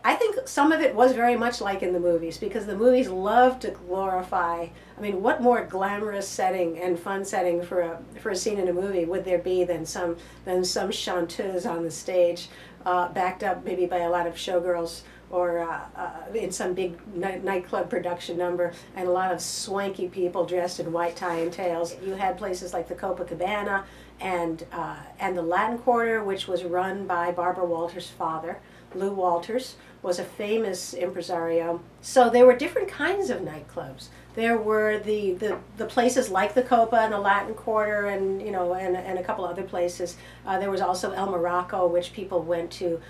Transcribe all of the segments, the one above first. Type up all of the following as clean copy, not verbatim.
I think some of it was very much like in the movies, because the movies love to glorify. I mean, what more glamorous setting and fun setting for a scene in a movie would there be than some chanteuse on the stage, backed up maybe by a lot of showgirls, or in some big nightclub production number, and a lot of swanky people dressed in white tie and tails. You had places like the Copacabana and the Latin Quarter, which was run by Barbara Walters' father. Lou Walters was a famous impresario. So there were different kinds of nightclubs. There were the places like the Copa and the Latin Quarter, and and a couple other places. There was also El Morocco, which people went to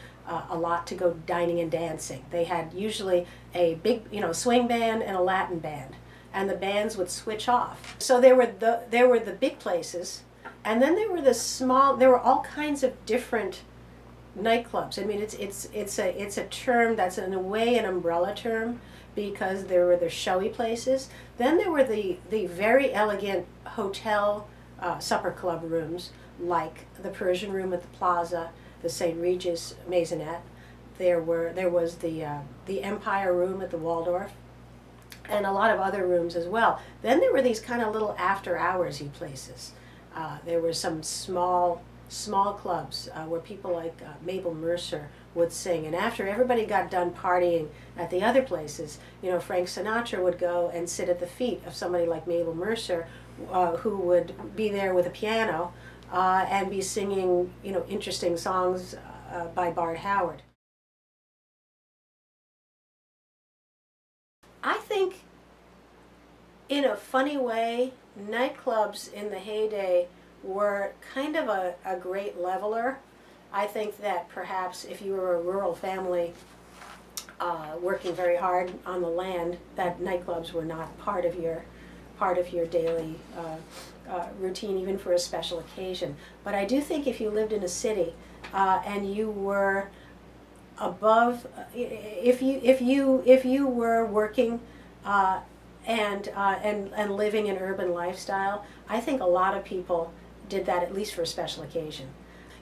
a lot to go dining and dancing. They had usually a big swing band and a Latin band, and the bands would switch off. So there were the big places, and then there were the small. There were all kinds of different nightclubs. I mean, it's a term that's in a way an umbrella term, because there were the showy places. Then there were the very elegant hotel supper club rooms, like the Persian Room at the Plaza, the St. Regis Maisonette. There was the Empire Room at the Waldorf, and a lot of other rooms as well. Then there were these kind of little after-hoursy places. There were some small clubs where people like Mabel Mercer would sing, and after everybody got done partying at the other places, Frank Sinatra would go and sit at the feet of somebody like Mabel Mercer, who would be there with a piano and be singing interesting songs by Bart Howard. I think, in a funny way, nightclubs in the heyday were kind of a great leveler. I think that perhaps if you were a rural family working very hard on the land, that nightclubs were not part of your daily routine, even for a special occasion. But I do think if you lived in a city and you were above, if you were working and living an urban lifestyle, I think a lot of people did that at least for a special occasion.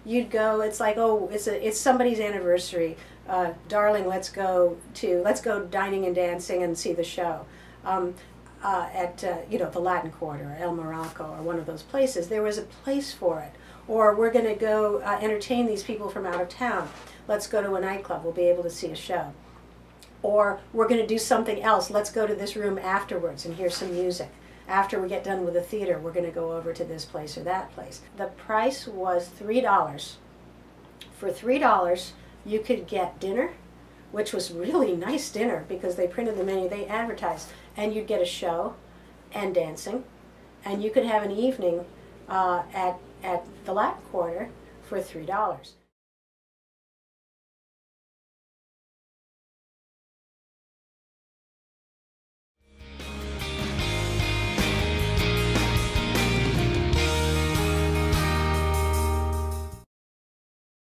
You'd go, it's like, oh, it's somebody's anniversary, darling, let's go dining and dancing and see the show at the Latin Quarter or El Morocco or one of those places. There was a place for it. Or we're going to go entertain these people from out of town. Let's go to a nightclub, we'll be able to see a show. Or we're going to do something else, let's go to this room afterwards and hear some music. After we get done with the theater, we're going to go over to this place or that place. The price was $3. For $3, you could get dinner, which was really nice dinner because they printed the menu, they advertised, and you'd get a show and dancing, and you could have an evening at the Latin Quarter for $3.